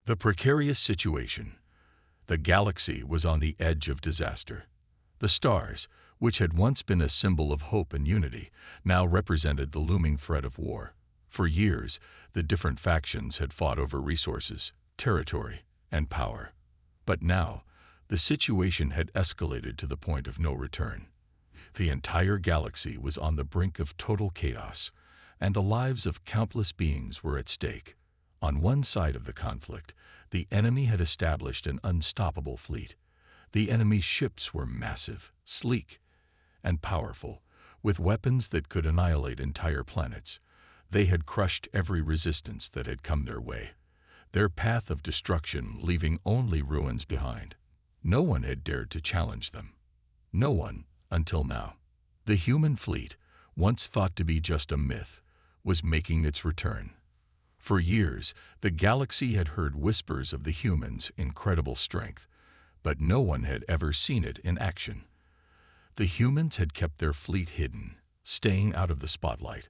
The precarious situation. The galaxy was on the edge of disaster. The stars, which had once been a symbol of hope and unity, now represented the looming threat of war. For years, the different factions had fought over resources, territory, and power. But now, the situation had escalated to the point of no return. The entire galaxy was on the brink of total chaos, and the lives of countless beings were at stake. On one side of the conflict, the enemy had established an unstoppable fleet. The enemy's ships were massive, sleek, and powerful, with weapons that could annihilate entire planets. They had crushed every resistance that had come their way, their path of destruction leaving only ruins behind. No one had dared to challenge them. No one, until now. The human fleet, once thought to be just a myth, was making its return. For years, the galaxy had heard whispers of the humans' incredible strength, but no one had ever seen it in action. The humans had kept their fleet hidden, staying out of the spotlight,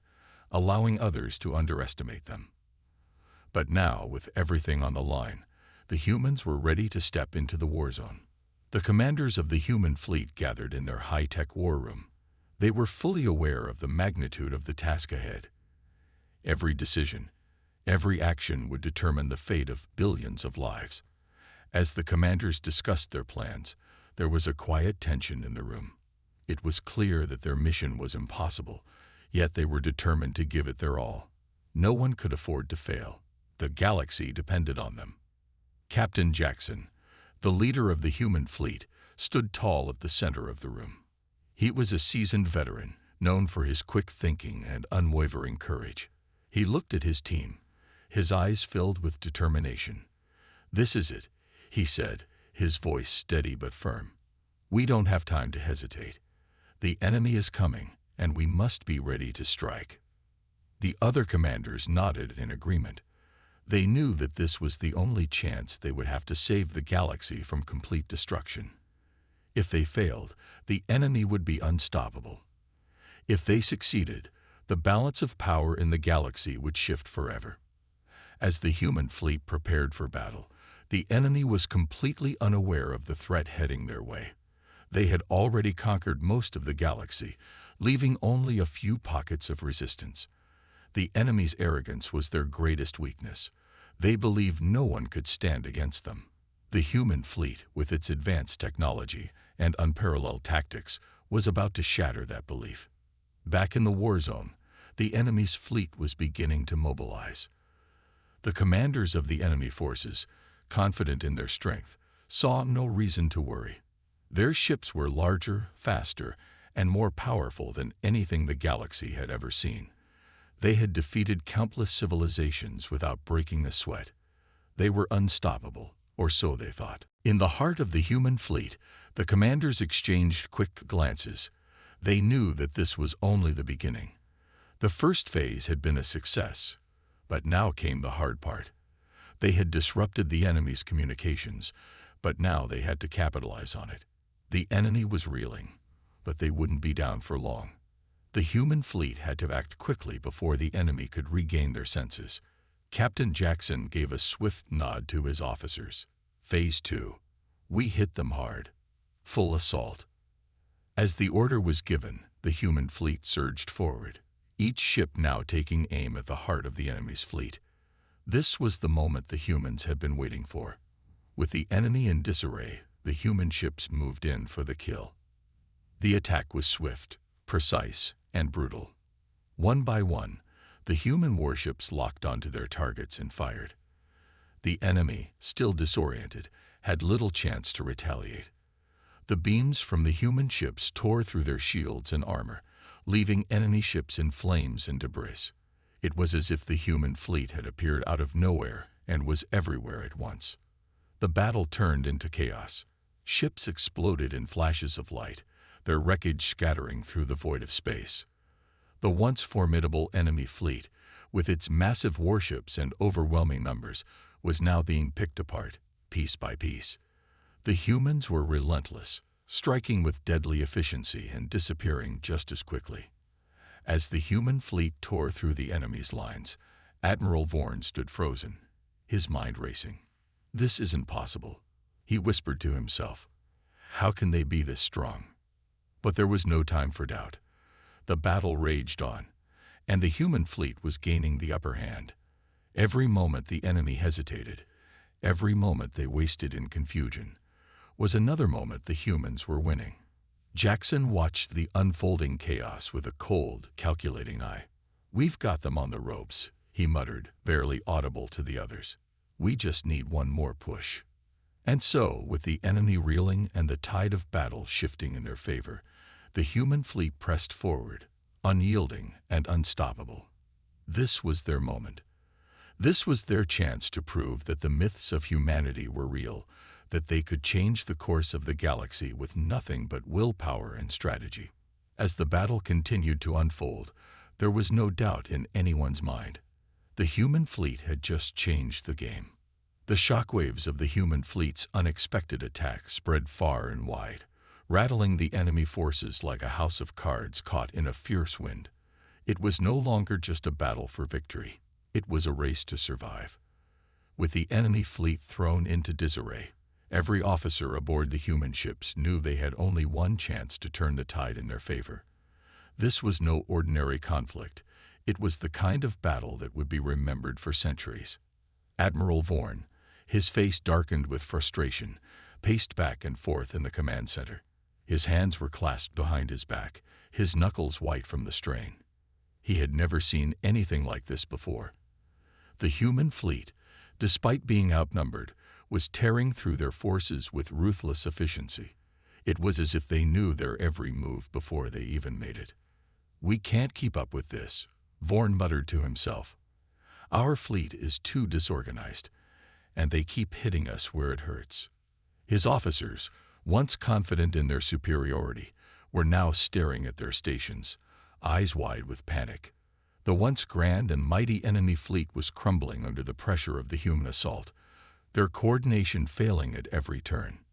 allowing others to underestimate them. But now, with everything on the line, the humans were ready to step into the war zone. The commanders of the human fleet gathered in their high-tech war room. They were fully aware of the magnitude of the task ahead. Every decision, every action would determine the fate of billions of lives. As the commanders discussed their plans, there was a quiet tension in the room. It was clear that their mission was impossible, yet they were determined to give it their all. No one could afford to fail. The galaxy depended on them. Captain Jackson, the leader of the human fleet, stood tall at the center of the room. He was a seasoned veteran, known for his quick thinking and unwavering courage. He looked at his team, his eyes filled with determination. "This is it," he said, his voice steady but firm. "We don't have time to hesitate. The enemy is coming, and we must be ready to strike." The other commanders nodded in agreement. They knew that this was the only chance they would have to save the galaxy from complete destruction. If they failed, the enemy would be unstoppable. If they succeeded, the balance of power in the galaxy would shift forever. As the human fleet prepared for battle, the enemy was completely unaware of the threat heading their way. They had already conquered most of the galaxy, leaving only a few pockets of resistance. The enemy's arrogance was their greatest weakness. They believed no one could stand against them. The human fleet, with its advanced technology and unparalleled tactics, was about to shatter that belief. Back in the war zone, the enemy's fleet was beginning to mobilize. The commanders of the enemy forces, confident in their strength, saw no reason to worry. Their ships were larger, faster, and more powerful than anything the galaxy had ever seen. They had defeated countless civilizations without breaking a sweat. They were unstoppable, or so they thought. In the heart of the human fleet, the commanders exchanged quick glances. They knew that this was only the beginning. The first phase had been a success, but now came the hard part. They had disrupted the enemy's communications, but now they had to capitalize on it. The enemy was reeling, but they wouldn't be down for long. The human fleet had to act quickly before the enemy could regain their senses. Captain Jackson gave a swift nod to his officers. Phase 2. We hit them hard. Full assault. As the order was given, the human fleet surged forward, each ship now taking aim at the heart of the enemy's fleet. This was the moment the humans had been waiting for. With the enemy in disarray, the human ships moved in for the kill. The attack was swift, precise, and brutal. One by one, the human warships locked onto their targets and fired. The enemy, still disoriented, had little chance to retaliate. The beams from the human ships tore through their shields and armor, leaving enemy ships in flames and debris. It was as if the human fleet had appeared out of nowhere and was everywhere at once. The battle turned into chaos. Ships exploded in flashes of light, their wreckage scattering through the void of space. The once formidable enemy fleet, with its massive warships and overwhelming numbers, was now being picked apart, piece by piece. The humans were relentless, striking with deadly efficiency and disappearing just as quickly. As the human fleet tore through the enemy's lines, Admiral Vorn stood frozen, his mind racing. This isn't possible, he whispered to himself. How can they be this strong? But there was no time for doubt. The battle raged on, and the human fleet was gaining the upper hand. Every moment the enemy hesitated, every moment they wasted in confusion, was another moment the humans were winning. Jackson watched the unfolding chaos with a cold, calculating eye. "We've got them on the ropes," he muttered, barely audible to the others. "We just need one more push." And so, with the enemy reeling and the tide of battle shifting in their favor, the human fleet pressed forward, unyielding and unstoppable. This was their moment. This was their chance to prove that the myths of humanity were real, that they could change the course of the galaxy with nothing but willpower and strategy. As the battle continued to unfold, there was no doubt in anyone's mind. The human fleet had just changed the game. The shockwaves of the human fleet's unexpected attack spread far and wide, rattling the enemy forces like a house of cards caught in a fierce wind. It was no longer just a battle for victory. It was a race to survive. With the enemy fleet thrown into disarray, every officer aboard the human ships knew they had only one chance to turn the tide in their favor. This was no ordinary conflict. It was the kind of battle that would be remembered for centuries. Admiral Vorn, his face darkened with frustration, paced back and forth in the command center. His hands were clasped behind his back, his knuckles white from the strain. He had never seen anything like this before. The human fleet, despite being outnumbered, was tearing through their forces with ruthless efficiency. It was as if they knew their every move before they even made it. "We can't keep up with this," Vorn muttered to himself. "Our fleet is too disorganized, and they keep hitting us where it hurts." His officers, once confident in their superiority, were now staring at their stations, eyes wide with panic. The once grand and mighty enemy fleet was crumbling under the pressure of the human assault, their coordination failing at every turn.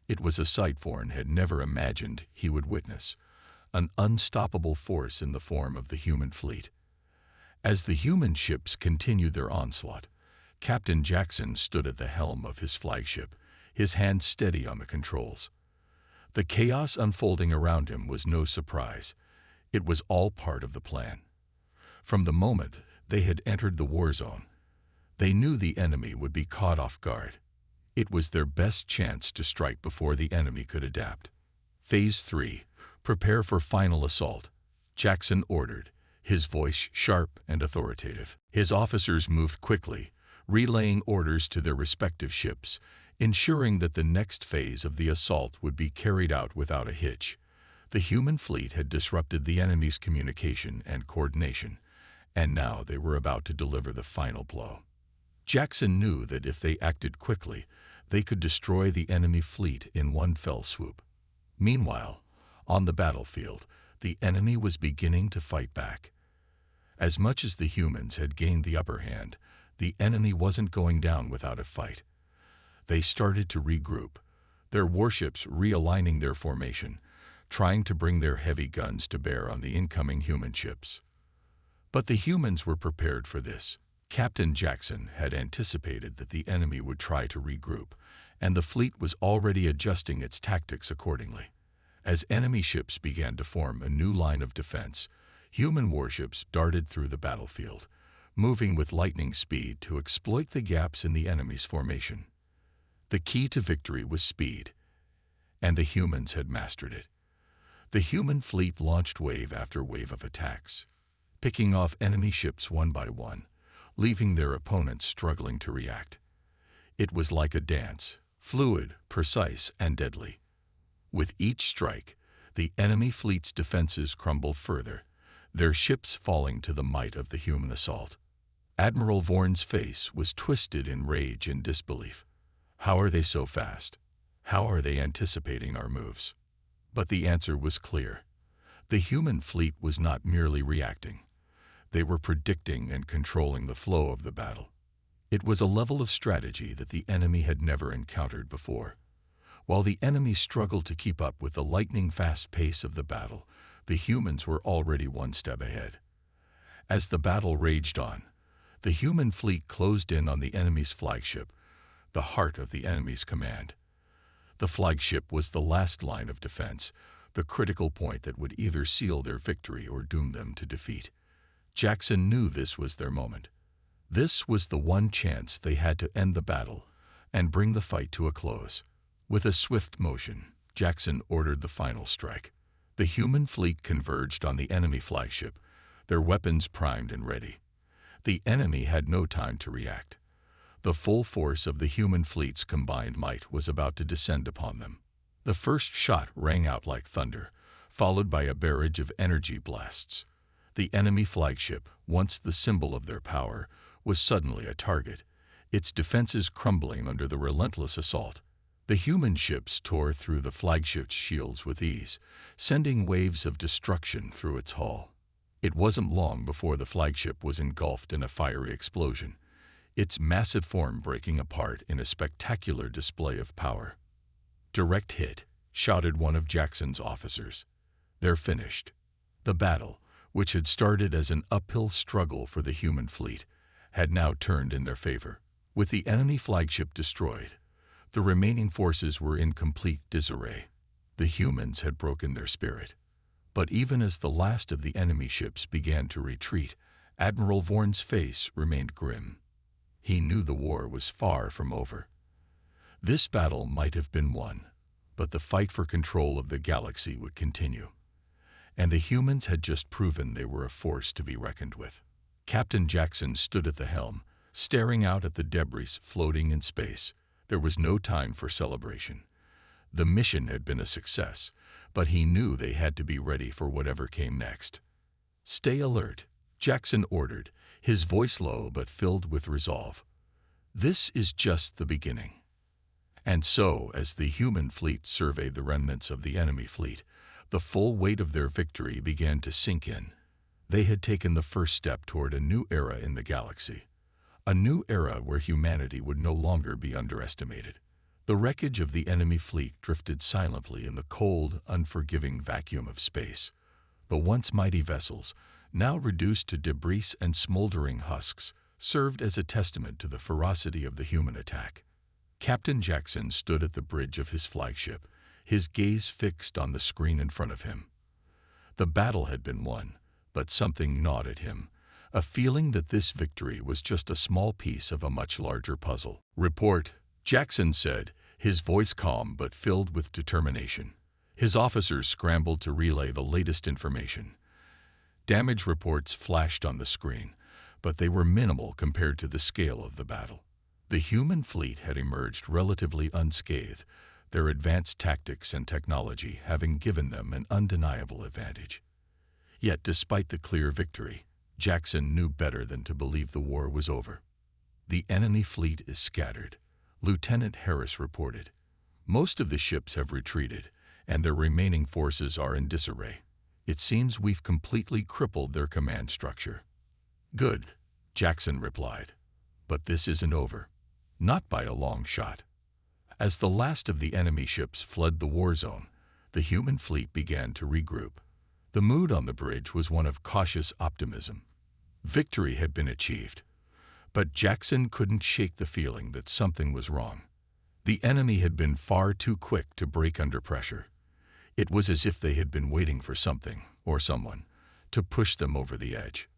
It was a sight Vorn had never imagined he would witness, an unstoppable force in the form of the human fleet. As the human ships continued their onslaught, Captain Jackson stood at the helm of his flagship, his hand steady on the controls. The chaos unfolding around him was no surprise. It was all part of the plan. From the moment they had entered the war zone, they knew the enemy would be caught off guard. It was their best chance to strike before the enemy could adapt. Phase 3, prepare for final assault, Jackson ordered, his voice sharp and authoritative. His officers moved quickly, relaying orders to their respective ships, ensuring that the next phase of the assault would be carried out without a hitch. The human fleet had disrupted the enemy's communication and coordination, and now they were about to deliver the final blow. Jackson knew that if they acted quickly, they could destroy the enemy fleet in one fell swoop. Meanwhile, on the battlefield, the enemy was beginning to fight back. As much as the humans had gained the upper hand, the enemy wasn't going down without a fight. They started to regroup, their warships realigning their formation, trying to bring their heavy guns to bear on the incoming human ships. But the humans were prepared for this. Captain Jackson had anticipated that the enemy would try to regroup, and the fleet was already adjusting its tactics accordingly. As enemy ships began to form a new line of defense, human warships darted through the battlefield, moving with lightning speed to exploit the gaps in the enemy's formation. The key to victory was speed, and the humans had mastered it. The human fleet launched wave after wave of attacks, picking off enemy ships one by one, leaving their opponents struggling to react. It was like a dance, fluid, precise, and deadly. With each strike, the enemy fleet's defenses crumbled further, their ships falling to the might of the human assault. Admiral Vorn's face was twisted in rage and disbelief. How are they so fast? How are they anticipating our moves? But the answer was clear. The human fleet was not merely reacting. They were predicting and controlling the flow of the battle. It was a level of strategy that the enemy had never encountered before. While the enemy struggled to keep up with the lightning-fast pace of the battle, the humans were already one step ahead. As the battle raged on, the human fleet closed in on the enemy's flagship, the heart of the enemy's command. The flagship was the last line of defense, the critical point that would either seal their victory or doom them to defeat. Jackson knew this was their moment. This was the one chance they had to end the battle and bring the fight to a close. With a swift motion, Jackson ordered the final strike. The human fleet converged on the enemy flagship, their weapons primed and ready. The enemy had no time to react. The full force of the human fleet's combined might was about to descend upon them. The first shot rang out like thunder, followed by a barrage of energy blasts. The enemy flagship, once the symbol of their power, was suddenly a target, its defenses crumbling under the relentless assault. The human ships tore through the flagship's shields with ease, sending waves of destruction through its hull. It wasn't long before the flagship was engulfed in a fiery explosion, its massive form breaking apart in a spectacular display of power. "Direct hit," shouted one of Jackson's officers. "They're finished." The battle, which had started as an uphill struggle for the human fleet, had now turned in their favor. With the enemy flagship destroyed, the remaining forces were in complete disarray. The humans had broken their spirit. But even as the last of the enemy ships began to retreat, Admiral Vorn's face remained grim. He knew the war was far from over. This battle might have been won, but the fight for control of the galaxy would continue. And the humans had just proven they were a force to be reckoned with. Captain Jackson stood at the helm, staring out at the debris floating in space. There was no time for celebration. The mission had been a success, but he knew they had to be ready for whatever came next. "Stay alert," Jackson ordered, his voice low but filled with resolve. "This is just the beginning." And so, as the human fleet surveyed the remnants of the enemy fleet, the full weight of their victory began to sink in. They had taken the first step toward a new era in the galaxy, a new era where humanity would no longer be underestimated. The wreckage of the enemy fleet drifted silently in the cold, unforgiving vacuum of space. The once mighty vessels, now reduced to debris and smoldering husks, served as a testament to the ferocity of the human attack. Captain Jackson stood at the bridge of his flagship, his gaze fixed on the screen in front of him. The battle had been won, but something gnawed at him, a feeling that this victory was just a small piece of a much larger puzzle. "Report," Jackson said, his voice calm but filled with determination. His officers scrambled to relay the latest information. Damage reports flashed on the screen, but they were minimal compared to the scale of the battle. The human fleet had emerged relatively unscathed, their advanced tactics and technology having given them an undeniable advantage. Yet despite the clear victory, Jackson knew better than to believe the war was over. "The enemy fleet is scattered," Lieutenant Harris reported. "Most of the ships have retreated, and their remaining forces are in disarray. It seems we've completely crippled their command structure." "Good," Jackson replied. "But this isn't over. Not by a long shot." As the last of the enemy ships fled the war zone, the human fleet began to regroup. The mood on the bridge was one of cautious optimism. Victory had been achieved, but Jackson couldn't shake the feeling that something was wrong. The enemy had been far too quick to break under pressure. It was as if they had been waiting for something, or someone, to push them over the edge.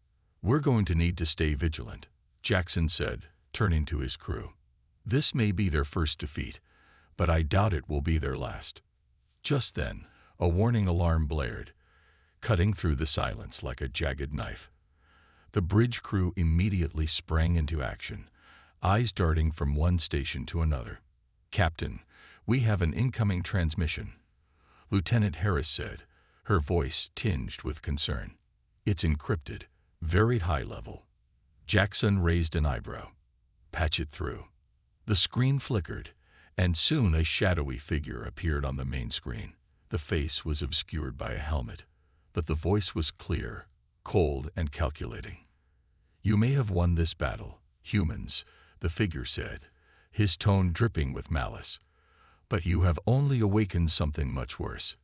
"We're going to need to stay vigilant," Jackson said, turning to his crew. "This may be their first defeat, but I doubt it will be their last." Just then, a warning alarm blared, cutting through the silence like a jagged knife. The bridge crew immediately sprang into action, eyes darting from one station to another. "Captain, we have an incoming transmission," Lieutenant Harris said, her voice tinged with concern. "It's encrypted, very high level." Jackson raised an eyebrow. "Patch it through." The screen flickered, and soon a shadowy figure appeared on the main screen. The face was obscured by a helmet, but the voice was clear, cold, and calculating. "You may have won this battle, humans," the figure said, his tone dripping with malice. "But you have only awakened something much worse.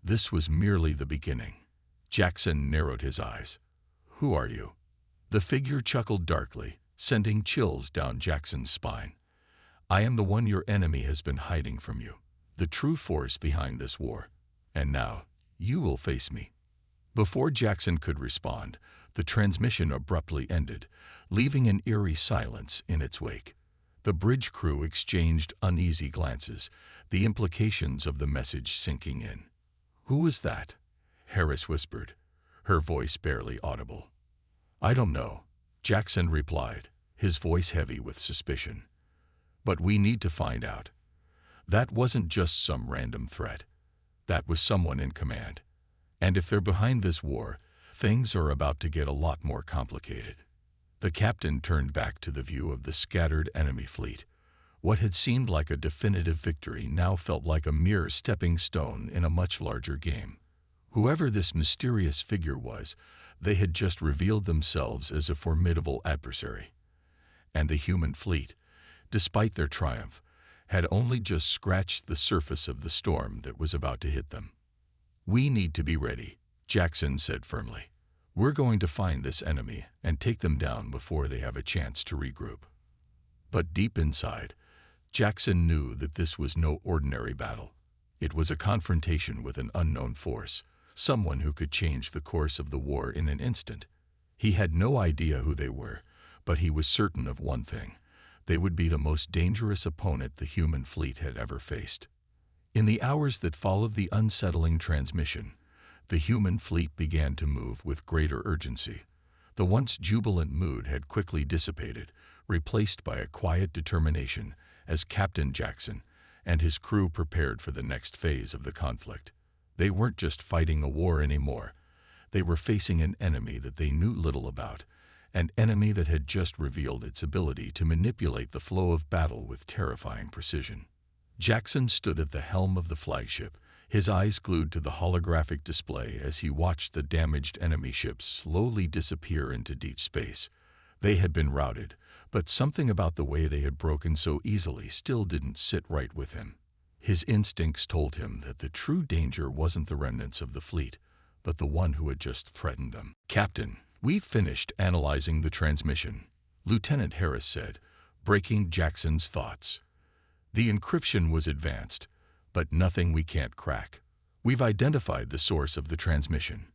This was merely the beginning." Jackson narrowed his eyes. "Who are you?" The figure chuckled darkly, sending chills down Jackson's spine. I am the one your enemy has been hiding from you, the true force behind this war. And now, you will face me." Before Jackson could respond, the transmission abruptly ended, leaving an eerie silence in its wake. The bridge crew exchanged uneasy glances, the implications of the message sinking in. "Who was that?" Harris whispered, her voice barely audible. "I don't know," Jackson replied, his voice heavy with suspicion. "But we need to find out. That wasn't just some random threat. That was someone in command. And if they're behind this war, things are about to get a lot more complicated." The captain turned back to the view of the scattered enemy fleet. What had seemed like a definitive victory now felt like a mere stepping stone in a much larger game. Whoever this mysterious figure was, they had just revealed themselves as a formidable adversary. And the human fleet, despite their triumph, had only just scratched the surface of the storm that was about to hit them. "We need to be ready," Jackson said firmly. "We're going to find this enemy and take them down before they have a chance to regroup." But deep inside, Jackson knew that this was no ordinary battle. It was a confrontation with an unknown force, someone who could change the course of the war in an instant. He had no idea who they were, but he was certain of one thing: they would be the most dangerous opponent the human fleet had ever faced. In the hours that followed the unsettling transmission, the human fleet began to move with greater urgency. The once jubilant mood had quickly dissipated, replaced by a quiet determination as Captain Jackson and his crew prepared for the next phase of the conflict. They weren't just fighting a war anymore. They were facing an enemy that they knew little about, an enemy that had just revealed its ability to manipulate the flow of battle with terrifying precision. Jackson stood at the helm of the flagship, his eyes glued to the holographic display as he watched the damaged enemy ships slowly disappear into deep space. They had been routed, but something about the way they had broken so easily still didn't sit right with him. His instincts told him that the true danger wasn't the remnants of the fleet, but the one who had just threatened them. "Captain, we've finished analyzing the transmission," Lieutenant Harris said, breaking Jackson's thoughts. "The encryption was advanced, but nothing we can't crack. We've identified the source of the transmission.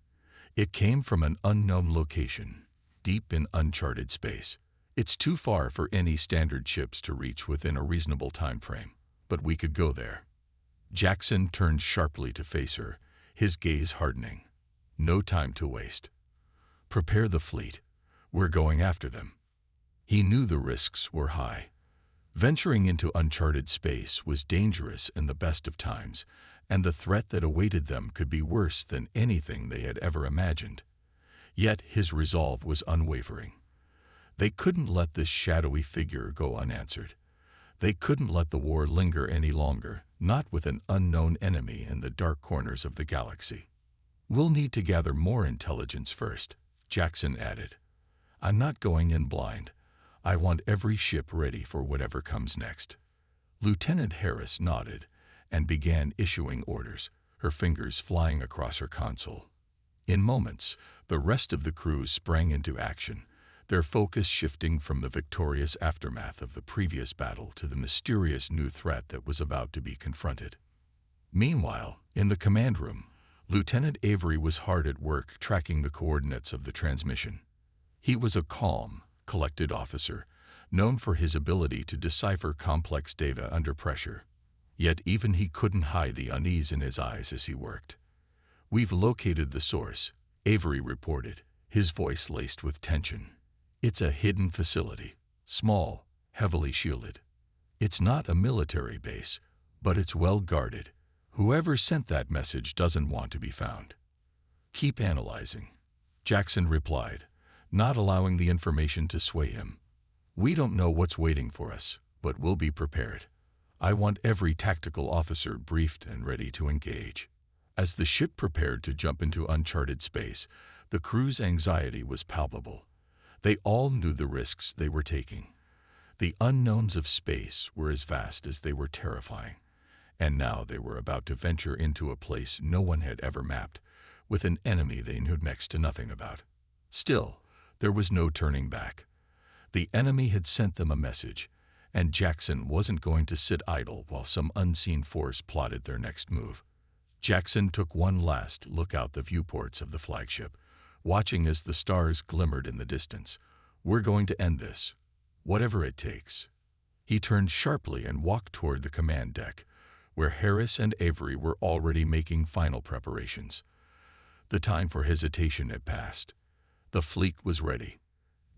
It came from an unknown location, deep in uncharted space. It's too far for any standard ships to reach within a reasonable time frame, but we could go there." Jackson turned sharply to face her, his gaze hardening. "No time to waste. Prepare the fleet. We're going after them." He knew the risks were high. Venturing into uncharted space was dangerous in the best of times, and the threat that awaited them could be worse than anything they had ever imagined. Yet his resolve was unwavering. They couldn't let this shadowy figure go unanswered. They couldn't let the war linger any longer, not with an unknown enemy in the dark corners of the galaxy. "We'll need to gather more intelligence first," Jackson added. "I'm not going in blind. I want every ship ready for whatever comes next." Lieutenant Harris nodded and began issuing orders, her fingers flying across her console. In moments, the rest of the crew sprang into action, their focus shifting from the victorious aftermath of the previous battle to the mysterious new threat that was about to be confronted. Meanwhile, in the command room, Lieutenant Avery was hard at work tracking the coordinates of the transmission. He was a calm, collected officer, known for his ability to decipher complex data under pressure. Yet even he couldn't hide the unease in his eyes as he worked. "We've located the source," Avery reported, his voice laced with tension. "It's a hidden facility, small, heavily shielded. It's not a military base, but it's well guarded. Whoever sent that message doesn't want to be found." "Keep analyzing," Jackson replied, not allowing the information to sway him. "We don't know what's waiting for us, but we'll be prepared. I want every tactical officer briefed and ready to engage." As the ship prepared to jump into uncharted space, the crew's anxiety was palpable. They all knew the risks they were taking. The unknowns of space were as vast as they were terrifying, and now they were about to venture into a place no one had ever mapped, with an enemy they knew next to nothing about. Still, there was no turning back. The enemy had sent them a message, And Jackson wasn't going to sit idle while some unseen force plotted their next move. Jackson took one last look out the viewports of the flagship, watching as the stars glimmered in the distance. We're going to end this, whatever it takes. He turned sharply and walked toward the command deck, where Harris and Avery were already making final preparations. The time for hesitation had passed. The fleet was ready.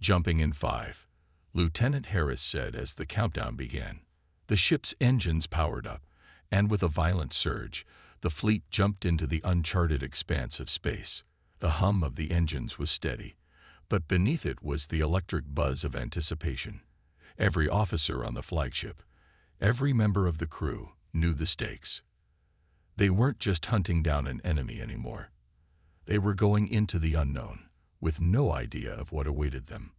Jumping in 5, Lieutenant Harris said as the countdown began. The ship's engines powered up, and with a violent surge, the fleet jumped into the uncharted expanse of space. The hum of the engines was steady, but beneath it was the electric buzz of anticipation. Every officer on the flagship, every member of the crew, knew the stakes. They weren't just hunting down an enemy anymore. They were going into the unknown, with no idea of what awaited them.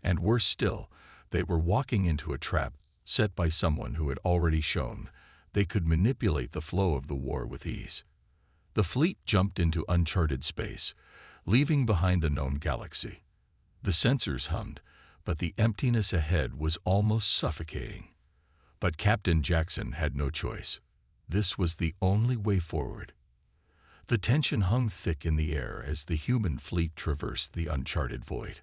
And worse still, they were walking into a trap set by someone who had already shown they could manipulate the flow of the war with ease. The fleet jumped into uncharted space, leaving behind the known galaxy. The sensors hummed, but the emptiness ahead was almost suffocating. But Captain Jackson had no choice. This was the only way forward. The tension hung thick in the air as the human fleet traversed the uncharted void.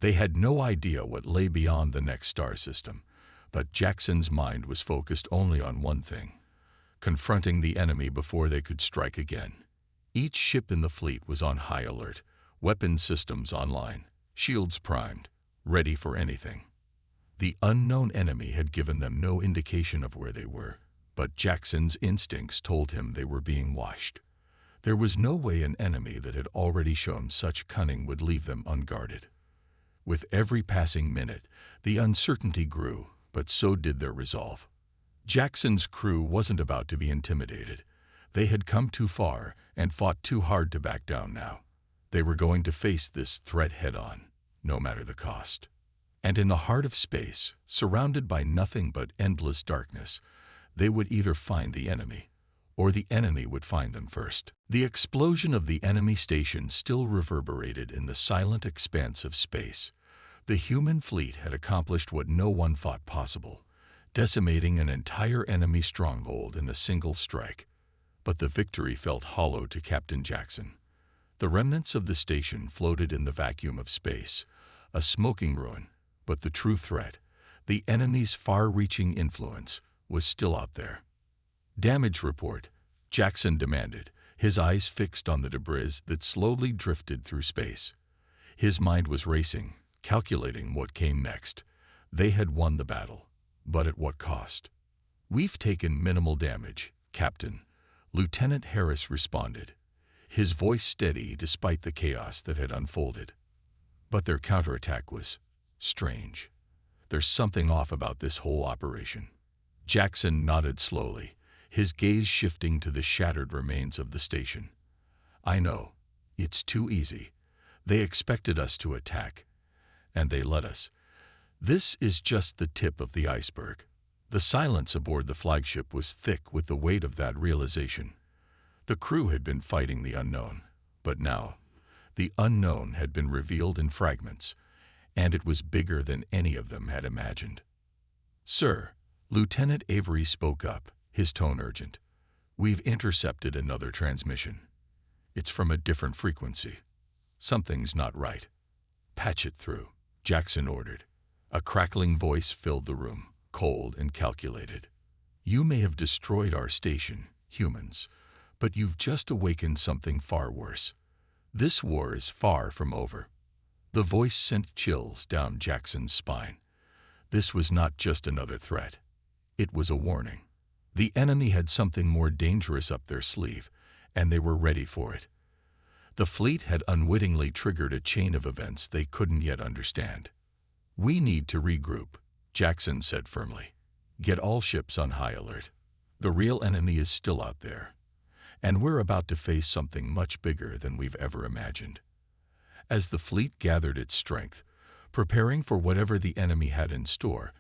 They had no idea what lay beyond the next star system, but Jackson's mind was focused only on one thing: confronting the enemy before they could strike again. Each ship in the fleet was on high alert, weapons systems online, shields primed, ready for anything. The unknown enemy had given them no indication of where they were, but Jackson's instincts told him they were being watched. There was no way an enemy that had already shown such cunning would leave them unguarded. With every passing minute, the uncertainty grew, but so did their resolve. Jackson's crew wasn't about to be intimidated. They had come too far and fought too hard to back down now. They were going to face this threat head-on, no matter the cost. And in the heart of space, surrounded by nothing but endless darkness, they would either find the enemy, or the enemy would find them first. The explosion of the enemy station still reverberated in the silent expanse of space. The human fleet had accomplished what no one thought possible, decimating an entire enemy stronghold in a single strike. But the victory felt hollow to Captain Jackson. The remnants of the station floated in the vacuum of space, a smoking ruin, but the true threat, the enemy's far-reaching influence, was still out there. "Damage report," Jackson demanded, his eyes fixed on the debris that slowly drifted through space. His mind was racing, calculating what came next. They had won the battle, but at what cost? "We've taken minimal damage, Captain," Lieutenant Harris responded, his voice steady despite the chaos that had unfolded. But their counterattack was strange. "There's something off about this whole operation." Jackson nodded slowly, his gaze shifting to the shattered remains of the station. "I know. It's too easy. They expected us to attack, and they let us. This is just the tip of the iceberg." The silence aboard the flagship was thick with the weight of that realization. The crew had been fighting the unknown, but now, the unknown had been revealed in fragments, and it was bigger than any of them had imagined. "Sir," Lieutenant Avery spoke up, his tone urgent. "We've intercepted another transmission. It's from a different frequency. Something's not right." "Patch it through," Jackson ordered. A crackling voice filled the room, cold and calculated. "You may have destroyed our station, humans, but you've just awakened something far worse. This war is far from over." The voice sent chills down Jackson's spine. This was not just another threat. It was a warning. The enemy had something more dangerous up their sleeve, and they were ready for it. The fleet had unwittingly triggered a chain of events they couldn't yet understand. "We need to regroup," Jackson said firmly. "Get all ships on high alert. The real enemy is still out there, and we're about to face something much bigger than we've ever imagined." As the fleet gathered its strength, preparing for whatever the enemy had in store,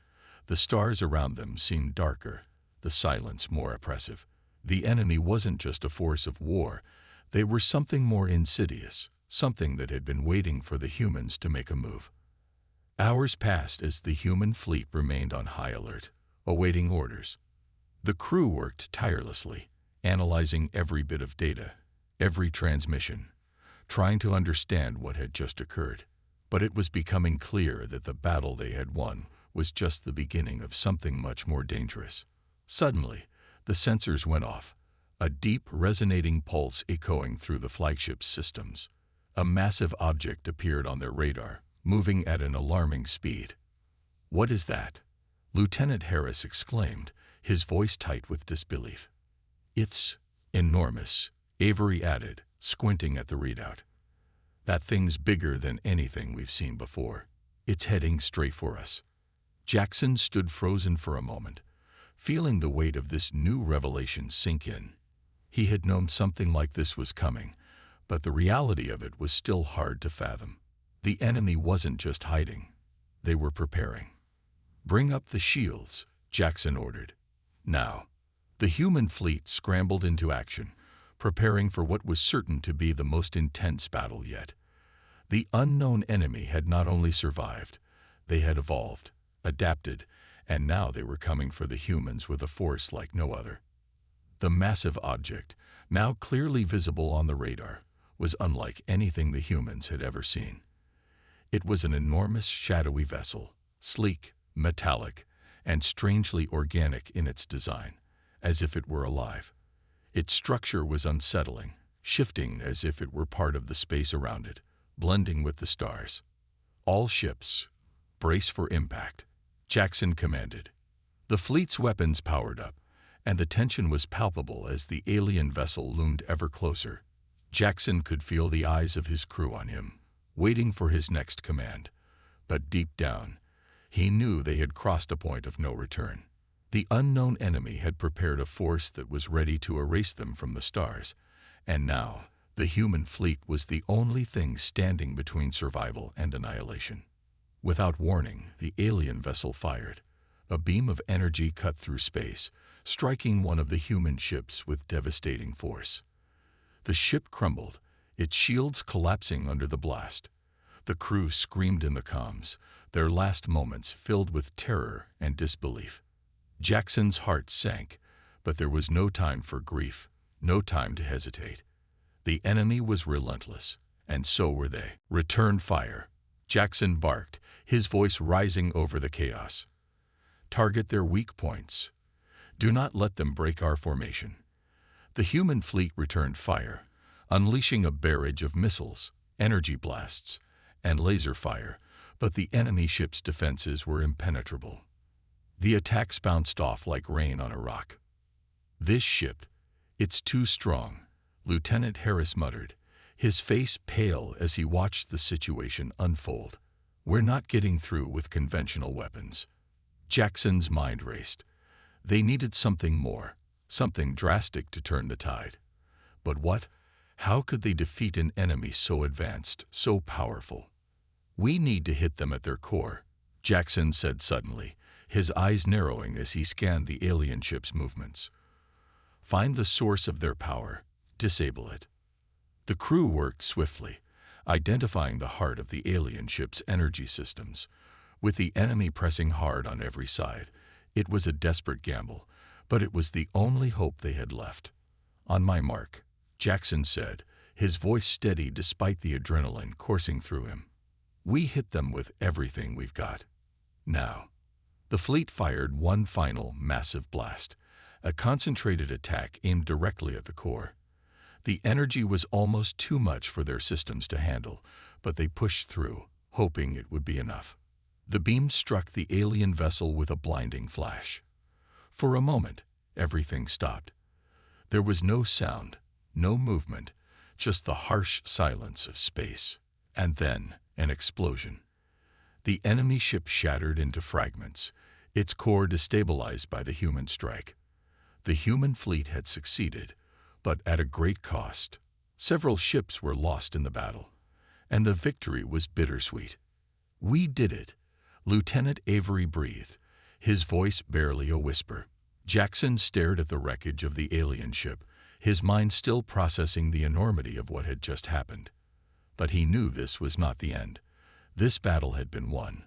the stars around them seemed darker, the silence more oppressive. The enemy wasn't just a force of war. They were something more insidious, something that had been waiting for the humans to make a move. Hours passed as the human fleet remained on high alert, awaiting orders. The crew worked tirelessly, analyzing every bit of data, every transmission, trying to understand what had just occurred. But it was becoming clear that the battle they had won was just the beginning of something much more dangerous. Suddenly, the sensors went off, a deep, resonating pulse echoing through the flagship's systems. A massive object appeared on their radar, moving at an alarming speed. "What is that?" Lieutenant Harris exclaimed, his voice tight with disbelief. "It's enormous," Avery added, squinting at the readout. "That thing's bigger than anything we've seen before. It's heading straight for us." Jackson stood frozen for a moment, feeling the weight of this new revelation sink in. He had known something like this was coming, but the reality of it was still hard to fathom. The enemy wasn't just hiding. They were preparing. "Bring up the shields," Jackson ordered. Now, the human fleet scrambled into action, preparing for what was certain to be the most intense battle yet. The unknown enemy had not only survived, they had evolved, adapted, and now they were coming for the humans with a force like no other. The massive object, now clearly visible on the radar, was unlike anything the humans had ever seen. It was an enormous shadowy vessel, sleek, metallic, and strangely organic in its design, as if it were alive. Its structure was unsettling, shifting as if it were part of the space around it, blending with the stars. "All ships, brace for impact," Jackson commanded. The fleet's weapons powered up, and the tension was palpable as the alien vessel loomed ever closer. Jackson could feel the eyes of his crew on him, waiting for his next command. But deep down, he knew they had crossed a point of no return. The unknown enemy had prepared a force that was ready to erase them from the stars, and now the human fleet was the only thing standing between survival and annihilation. Without warning, the alien vessel fired. A beam of energy cut through space, striking one of the human ships with devastating force. The ship crumbled, its shields collapsing under the blast. The crew screamed in the comms, their last moments filled with terror and disbelief. Jackson's heart sank, but there was no time for grief, no time to hesitate. The enemy was relentless, and so were they. "Return fire," Jackson barked, his voice rising over the chaos. "Target their weak points. Do not let them break our formation." The human fleet returned fire, unleashing a barrage of missiles, energy blasts, and laser fire, but the enemy ship's defenses were impenetrable. The attacks bounced off like rain on a rock. "This ship, it's too strong," Lieutenant Harris muttered, his face pale as he watched the situation unfold. "We're not getting through with conventional weapons." Jackson's mind raced. They needed something more, something drastic to turn the tide. But what? How could they defeat an enemy so advanced, so powerful? "We need to hit them at their core," Jackson said suddenly, his eyes narrowing as he scanned the alien ship's movements. "Find the source of their power, disable it." The crew worked swiftly, identifying the heart of the alien ship's energy systems. With the enemy pressing hard on every side, it was a desperate gamble, but it was the only hope they had left. "On my mark," Jackson said, his voice steady despite the adrenaline coursing through him. "We hit them with everything we've got. Now." The fleet fired one final, massive blast, a concentrated attack aimed directly at the core. The energy was almost too much for their systems to handle, but they pushed through, hoping it would be enough. The beam struck the alien vessel with a blinding flash. For a moment, everything stopped. There was no sound, no movement, just the harsh silence of space. And then, an explosion. The enemy ship shattered into fragments, its core destabilized by the human strike. The human fleet had succeeded, but at a great cost. Several ships were lost in the battle, and the victory was bittersweet. "We did it," Lieutenant Avery breathed, his voice barely a whisper. Jackson stared at the wreckage of the alien ship, his mind still processing the enormity of what had just happened. But he knew this was not the end. This battle had been won,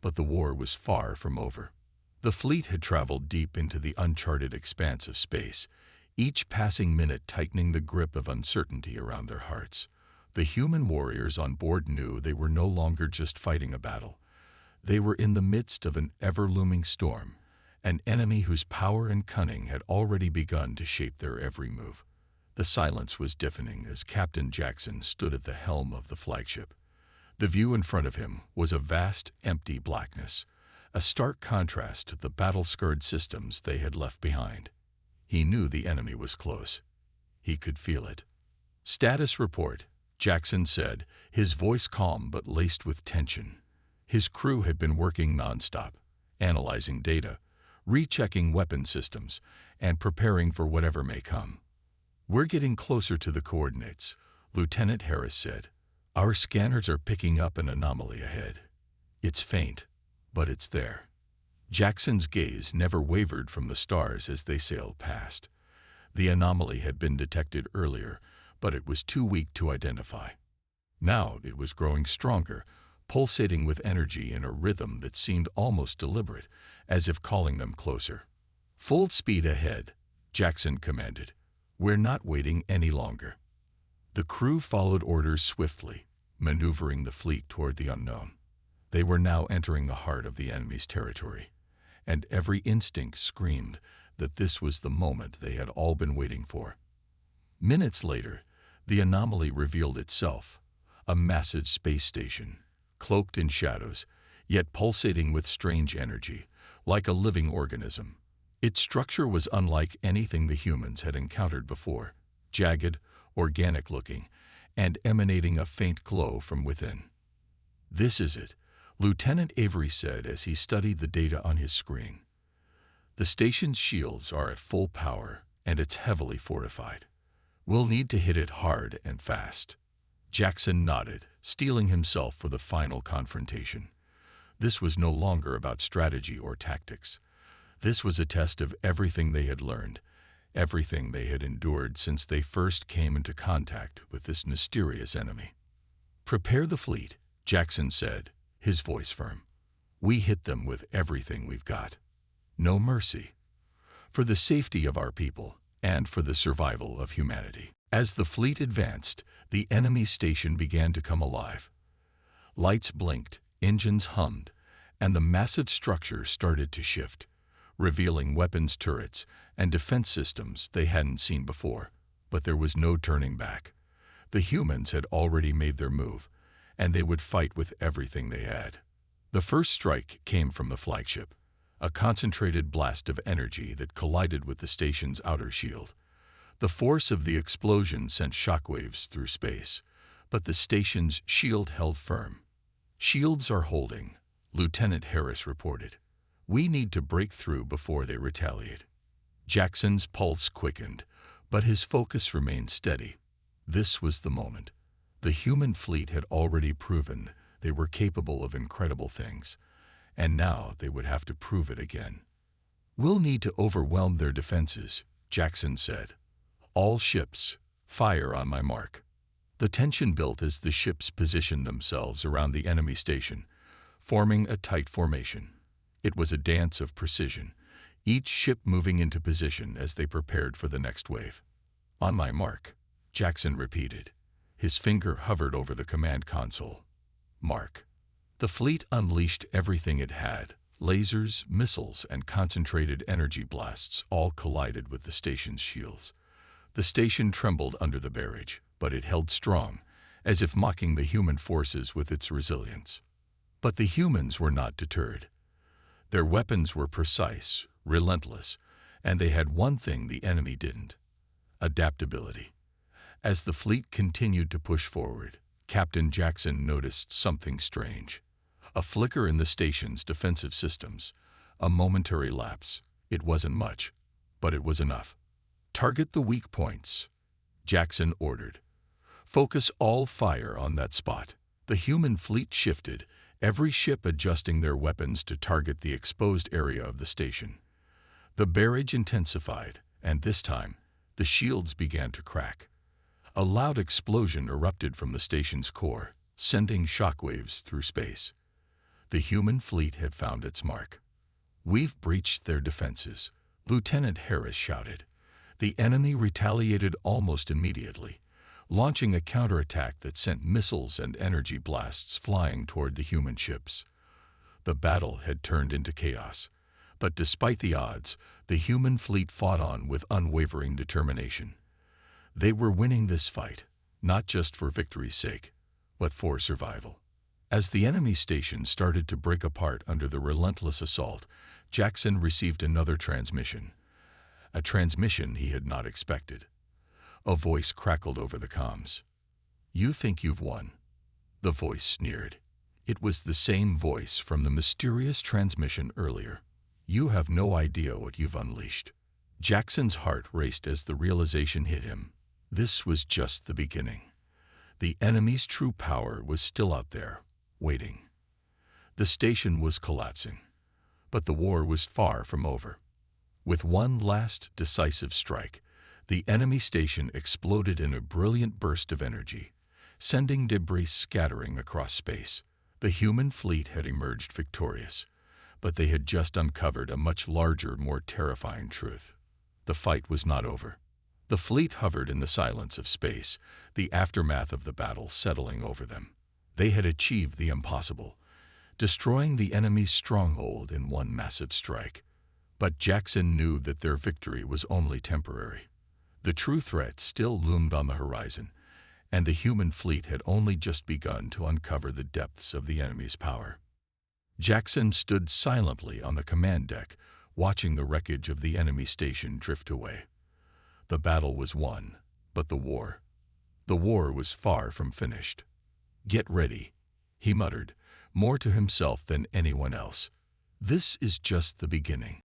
But the war was far from over. The fleet had traveled deep into the uncharted expanse of space, each passing minute tightening the grip of uncertainty around their hearts. The human warriors on board knew they were no longer just fighting a battle. They were in the midst of an ever-looming storm, an enemy whose power and cunning had already begun to shape their every move. The silence was deafening as Captain Jackson stood at the helm of the flagship. The view in front of him was a vast, empty blackness, a stark contrast to the battle-scarred systems they had left behind. He knew the enemy was close. He could feel it. "Status report," Jackson said, his voice calm but laced with tension. His crew had been working nonstop, analyzing data, rechecking weapon systems, and preparing for whatever may come. "We're getting closer to the coordinates," Lieutenant Harris said. "Our scanners are picking up an anomaly ahead. It's faint, but it's there." Jackson's gaze never wavered from the stars as they sailed past. The anomaly had been detected earlier, but it was too weak to identify. Now it was growing stronger, pulsating with energy in a rhythm that seemed almost deliberate, as if calling them closer. "Full speed ahead," Jackson commanded. "We're not waiting any longer." The crew followed orders swiftly, maneuvering the fleet toward the unknown. They were now entering the heart of the enemy's territory, and every instinct screamed that this was the moment they had all been waiting for. Minutes later, the anomaly revealed itself, a massive space station, cloaked in shadows, yet pulsating with strange energy, like a living organism. Its structure was unlike anything the humans had encountered before, jagged, organic-looking, and emanating a faint glow from within. "This is it," Lieutenant Avery said as he studied the data on his screen. "The station's shields are at full power, and it's heavily fortified. We'll need to hit it hard and fast." Jackson nodded, steeling himself for the final confrontation. This was no longer about strategy or tactics. This was a test of everything they had learned, everything they had endured since they first came into contact with this mysterious enemy. "Prepare the fleet," Jackson said, his voice firm. "We hit them with everything we've got. No mercy. For the safety of our people and for the survival of humanity." As the fleet advanced, the enemy station began to come alive. Lights blinked, engines hummed, and the massive structure started to shift, revealing weapons turrets and defense systems they hadn't seen before. But there was no turning back. The humans had already made their move, and they would fight with everything they had. The first strike came from the flagship, a concentrated blast of energy that collided with the station's outer shield. The force of the explosion sent shockwaves through space, but the station's shield held firm. "Shields are holding," Lieutenant Harris reported. "We need to break through before they retaliate." Jackson's pulse quickened, but his focus remained steady. This was the moment. The human fleet had already proven they were capable of incredible things, and now they would have to prove it again. "We'll need to overwhelm their defenses," Jackson said. "All ships, fire on my mark." The tension built as the ships positioned themselves around the enemy station, forming a tight formation. It was a dance of precision, each ship moving into position as they prepared for the next wave. "On my mark," Jackson repeated. His finger hovered over the command console. "Mark." The fleet unleashed everything it had. Lasers, missiles, and concentrated energy blasts all collided with the station's shields. The station trembled under the barrage, but it held strong, as if mocking the human forces with its resilience. But the humans were not deterred. Their weapons were precise, relentless, and they had one thing the enemy didn't: adaptability. As the fleet continued to push forward, Captain Jackson noticed something strange. A flicker in the station's defensive systems, a momentary lapse. It wasn't much, but it was enough. "Target the weak points," Jackson ordered. "Focus all fire on that spot." The human fleet shifted, every ship adjusting their weapons to target the exposed area of the station. The barrage intensified, and this time, the shields began to crack. A loud explosion erupted from the station's core, sending shockwaves through space. The human fleet had found its mark. "We've breached their defenses," Lieutenant Harris shouted. The enemy retaliated almost immediately, launching a counterattack that sent missiles and energy blasts flying toward the human ships. The battle had turned into chaos, but despite the odds, the human fleet fought on with unwavering determination. They were winning this fight, not just for victory's sake, but for survival. As the enemy station started to break apart under the relentless assault, Jackson received another transmission, a transmission he had not expected. A voice crackled over the comms. "You think you've won?" The voice sneered. It was the same voice from the mysterious transmission earlier. "You have no idea what you've unleashed." Jackson's heart raced as the realization hit him. This was just the beginning. The enemy's true power was still out there, waiting. The station was collapsing, but the war was far from over. With one last decisive strike, the enemy station exploded in a brilliant burst of energy, sending debris scattering across space. The human fleet had emerged victorious, but they had just uncovered a much larger, more terrifying truth. The fight was not over. The fleet hovered in the silence of space, the aftermath of the battle settling over them. They had achieved the impossible, destroying the enemy's stronghold in one massive strike. But Jackson knew that their victory was only temporary. The true threat still loomed on the horizon, and the human fleet had only just begun to uncover the depths of the enemy's power. Jackson stood silently on the command deck, watching the wreckage of the enemy station drift away. The battle was won, but the war was far from finished. "Get ready," he muttered, more to himself than anyone else. "This is just the beginning."